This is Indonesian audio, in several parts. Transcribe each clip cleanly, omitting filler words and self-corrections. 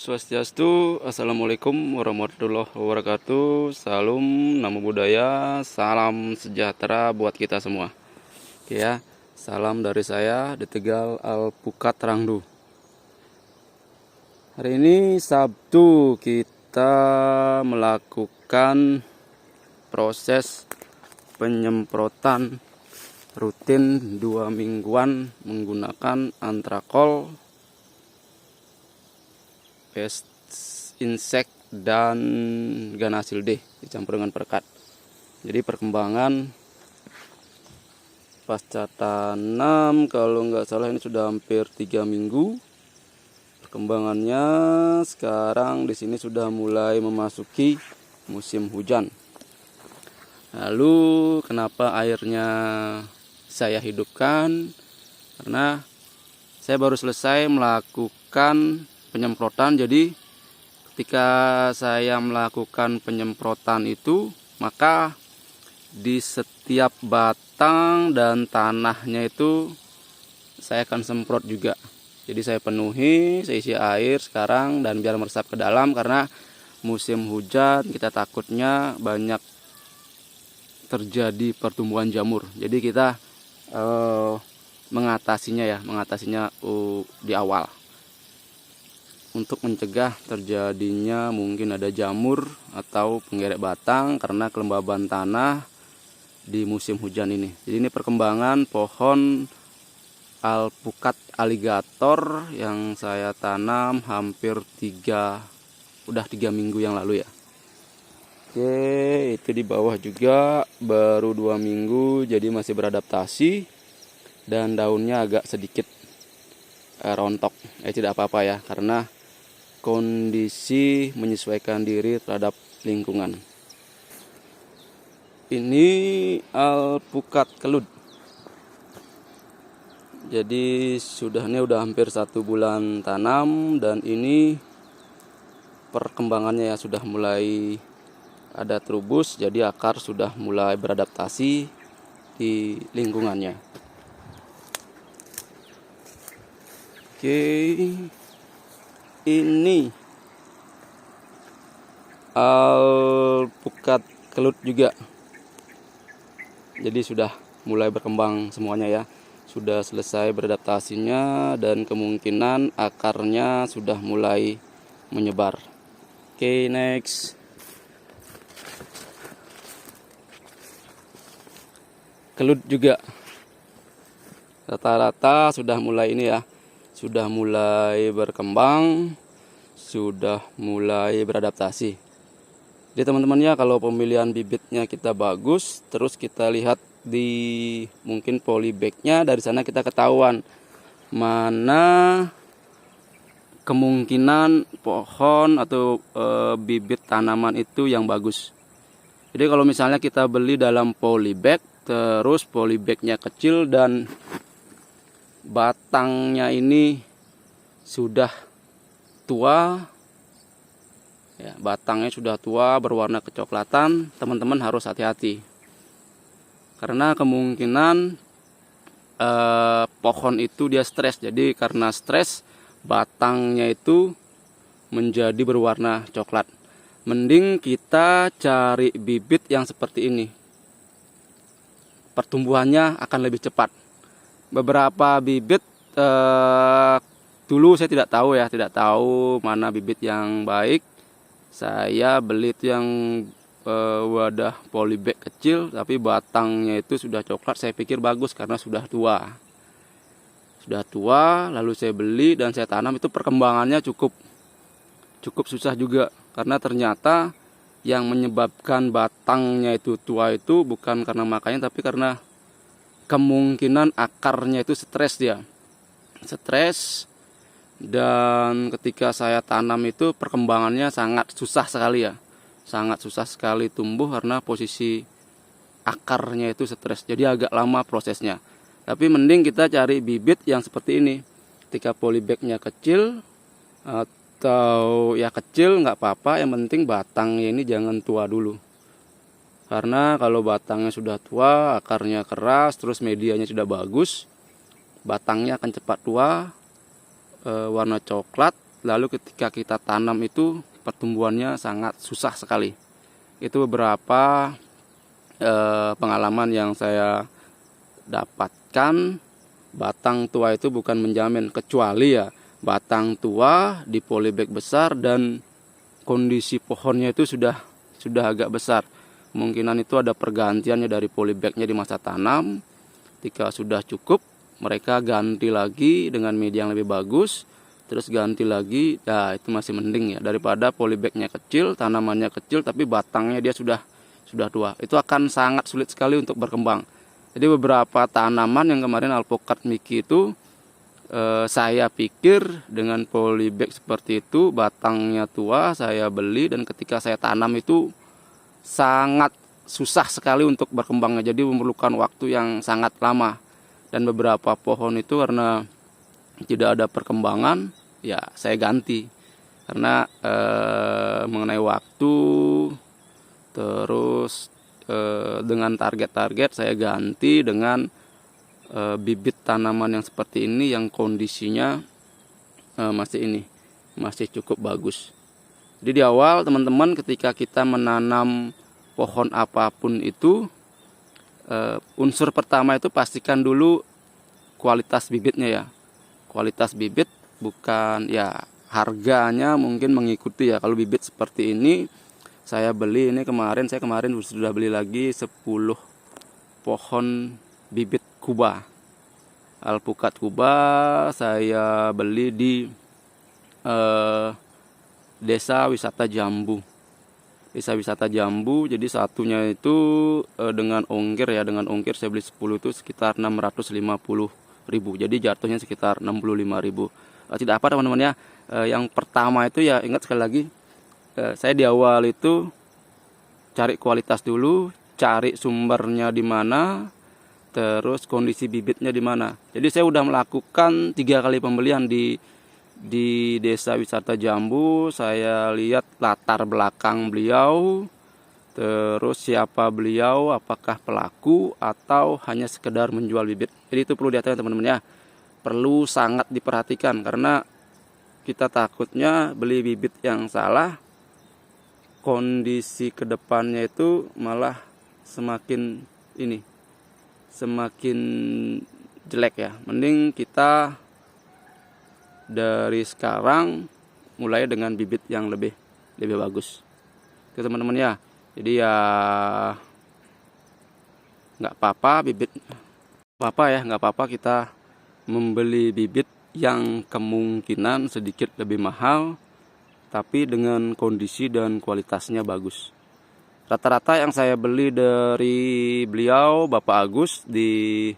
Swastiastu, Assalamualaikum warahmatullahi wabarakatuh. Salam, namo buddhaya, salam sejahtera buat kita semua. Oke ya, salam dari saya di Tegal Alpukat Rangdu. Hari ini Sabtu kita melakukan proses penyemprotan rutin 2 mingguan menggunakan antrakol, pest insek dan ganasil D dicampur dengan perekat. Jadi perkembangan pasca tanam kalau nggak salah ini sudah hampir 3 minggu. Perkembangannya sekarang di sini sudah mulai memasuki musim hujan. Lalu kenapa airnya saya hidupkan? Karena saya baru selesai melakukan penyemprotan. Jadi ketika saya melakukan penyemprotan itu, maka di setiap batang dan tanahnya itu saya akan semprot juga. Jadi saya penuhi, saya isi air sekarang dan biar meresap ke dalam, karena musim hujan kita takutnya banyak terjadi pertumbuhan jamur. Jadi kita mengatasinya di awal, untuk mencegah terjadinya mungkin ada jamur atau penggerek batang karena kelembaban tanah di musim hujan ini. Jadi ini perkembangan pohon alpukat aligator yang saya tanam hampir 3 minggu yang lalu ya. Oke, itu di bawah juga baru 2 minggu, jadi masih beradaptasi dan daunnya agak sedikit rontok. Tidak apa-apa ya, karena kondisi menyesuaikan diri terhadap lingkungan. Ini alpukat kelut. Jadi ini udah hampir 1 bulan tanam, dan ini perkembangannya ya sudah mulai ada trubus, jadi akar sudah mulai beradaptasi di lingkungannya. Oke. Ini alpukat kelut juga, jadi sudah mulai berkembang semuanya ya, sudah selesai beradaptasinya dan kemungkinan akarnya sudah mulai menyebar. Oke, next. Kelut juga rata-rata sudah mulai ini ya, sudah mulai berkembang, sudah mulai beradaptasi. Jadi teman-teman ya, kalau pemilihan bibitnya kita bagus, terus kita lihat di mungkin polybagnya, dari sana kita ketahuan mana kemungkinan pohon atau bibit tanaman itu yang bagus. Jadi kalau misalnya kita beli dalam polybag, terus polybagnya kecil dan batangnya ini sudah tua ya, batangnya sudah tua berwarna kecoklatan, teman-teman harus hati-hati, karena kemungkinan pohon itu dia stres. Jadi karena stres, batangnya itu menjadi berwarna coklat. Mending kita cari bibit yang seperti ini, pertumbuhannya akan lebih cepat. Beberapa bibit dulu saya tidak tahu mana bibit yang baik. Saya beli itu yang wadah polybag kecil, tapi batangnya itu sudah coklat. Saya pikir bagus karena sudah tua. Lalu saya beli dan saya tanam. Itu perkembangannya cukup susah juga, karena ternyata yang menyebabkan batangnya itu tua itu bukan karena makanya, tapi karena kemungkinan akarnya itu stres dan ketika saya tanam itu perkembangannya sangat susah sekali tumbuh karena posisi akarnya itu stres, jadi agak lama prosesnya. Tapi mending kita cari bibit yang seperti ini. Ketika polybagnya kecil atau ya kecil nggak apa-apa, yang penting batangnya ini jangan tua dulu. Karena kalau batangnya sudah tua, akarnya keras, terus medianya sudah bagus, batangnya akan cepat tua, warna coklat, lalu ketika kita tanam itu pertumbuhannya sangat susah sekali. Itu beberapa pengalaman yang saya dapatkan. Batang tua itu bukan menjamin, kecuali ya batang tua di polybag besar dan kondisi pohonnya itu sudah agak besar. Kemungkinan itu ada pergantiannya dari polybagnya di masa tanam. Ketika sudah cukup, mereka ganti lagi dengan media yang lebih bagus, terus ganti lagi. Nah, itu masih mending ya daripada polybagnya kecil, tanamannya kecil tapi batangnya dia sudah tua. Itu akan sangat sulit sekali untuk berkembang. Jadi beberapa tanaman yang kemarin alpukat Mickey itu saya pikir dengan polybag seperti itu, batangnya tua, saya beli dan ketika saya tanam itu sangat susah sekali untuk berkembangnya. Jadi memerlukan waktu yang sangat lama. Dan beberapa pohon itu karena tidak ada perkembangan, ya saya ganti. Karena mengenai waktu, terus dengan target-target saya ganti dengan bibit tanaman yang seperti ini yang kondisinya masih cukup bagus. Jadi di awal teman-teman ketika kita menanam pohon apapun itu, unsur pertama itu pastikan dulu kualitas bibitnya ya. Kualitas bibit bukan ya harganya mungkin mengikuti ya. Kalau bibit seperti ini saya beli ini saya kemarin sudah beli lagi 10 pohon bibit Kuba. Alpukat Kuba saya beli di Desa Wisata Jambu. Desa Wisata Jambu, jadi satunya itu dengan ongkir saya beli 10 itu sekitar 650.000. Jadi jatuhnya sekitar 65.000. Tidak apa teman-teman ya. Yang pertama itu ya ingat sekali lagi, saya di awal itu cari kualitas dulu, cari sumbernya di mana, terus kondisi bibitnya di mana. Jadi saya udah melakukan 3 kali pembelian di Desa Wisata Jambu. Saya lihat latar belakang beliau, terus siapa beliau, apakah pelaku atau hanya sekedar menjual bibit. Jadi itu perlu diatur teman-teman ya. Perlu sangat diperhatikan karena kita takutnya beli bibit yang salah, kondisi kedepannya itu malah semakin jelek ya. Mending kita dari sekarang mulai dengan bibit yang lebih bagus. Oke teman-teman ya. Jadi ya nggak apa-apa kita membeli bibit yang kemungkinan sedikit lebih mahal, tapi dengan kondisi dan kualitasnya bagus. Rata-rata yang saya beli dari beliau Bapak Agus di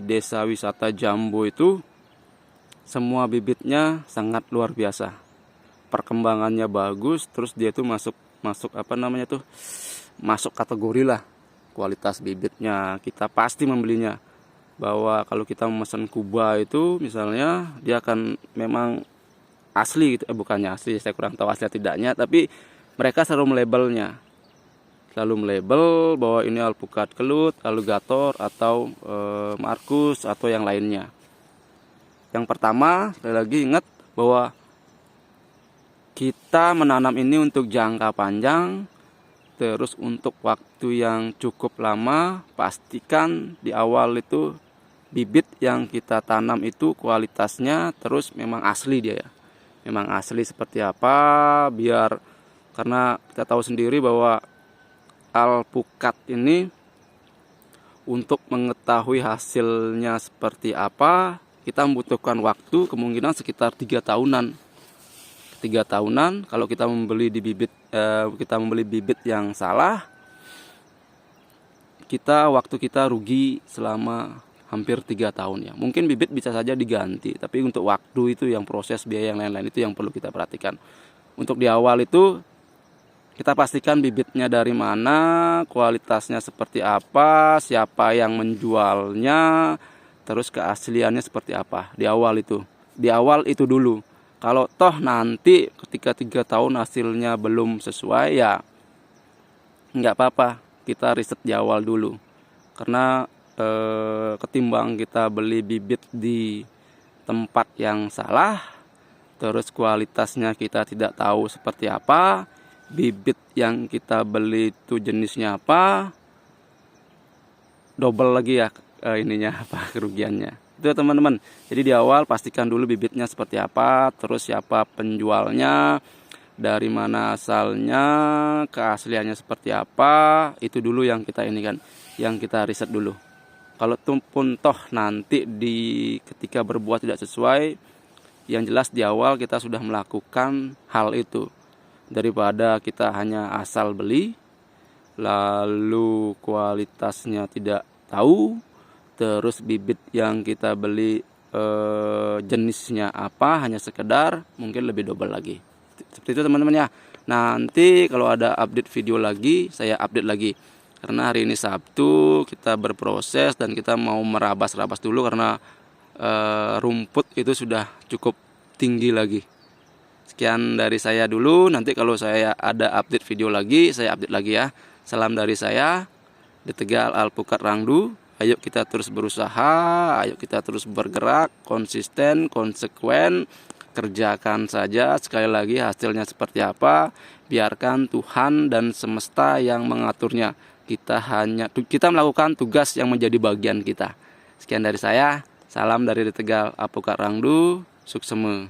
Desa Wisata Jambu itu semua bibitnya sangat luar biasa. Perkembangannya bagus, terus dia tuh masuk masuk kategori lah. Kualitas bibitnya kita pasti membelinya. Bahwa kalau kita memesan Kuba itu misalnya dia akan memang asli gitu, bukannya asli, saya kurang tahu asli tidaknya, tapi mereka selalu melabelnya, bahwa ini alpukat kelut, alligator atau Markus atau yang lainnya. Yang pertama, sekali lagi ingat bahwa kita menanam ini untuk jangka panjang, terus untuk waktu yang cukup lama. Pastikan di awal itu bibit yang kita tanam itu kualitasnya terus memang asli dia ya. Memang asli seperti apa, karena kita tahu sendiri bahwa alpukat ini untuk mengetahui hasilnya seperti apa, kita membutuhkan waktu kemungkinan sekitar 3 tahunan. 3 tahunan kalau kita membeli bibit yang salah, waktu kita rugi selama hampir 3 tahun ya. Mungkin bibit bisa saja diganti, tapi untuk waktu itu yang proses biaya yang lain-lain itu yang perlu kita perhatikan. Untuk di awal itu kita pastikan bibitnya dari mana, kualitasnya seperti apa, siapa yang menjualnya, terus keasliannya seperti apa. Di awal itu dulu. Kalau toh nanti ketika 3 tahun hasilnya belum sesuai ya nggak apa-apa, kita riset di awal dulu. Karena ketimbang kita beli bibit di tempat yang salah, terus kualitasnya kita tidak tahu seperti apa, bibit yang kita beli itu jenisnya apa, double lagi ya ininya apa kerugiannya. Itu ya, teman-teman. Jadi di awal pastikan dulu bibitnya seperti apa, terus siapa penjualnya, dari mana asalnya, keasliannya seperti apa, itu dulu yang kita ini kan, yang kita riset dulu. Kalau pun toh nanti ketika berbuah tidak sesuai, yang jelas di awal kita sudah melakukan hal itu, daripada kita hanya asal beli lalu kualitasnya tidak tahu, terus bibit yang kita beli jenisnya apa, hanya sekedar, mungkin lebih double lagi. Seperti itu teman-teman ya. Nanti kalau ada update video lagi, saya update lagi. Karena hari ini Sabtu, kita berproses dan kita mau merabas-rabas dulu karena rumput itu sudah cukup tinggi lagi. Sekian dari saya dulu. Nanti kalau saya ada update video lagi, saya update lagi ya. Salam dari saya, di Tegal Alpukat Rangdu. Ayo kita terus berusaha, ayo kita terus bergerak, konsisten, konsekuen, kerjakan saja. Sekali lagi hasilnya seperti apa, biarkan Tuhan dan semesta yang mengaturnya. Kita melakukan tugas yang menjadi bagian kita. Sekian dari saya, salam dari Tegal Alpukat Rangdu, sukseme.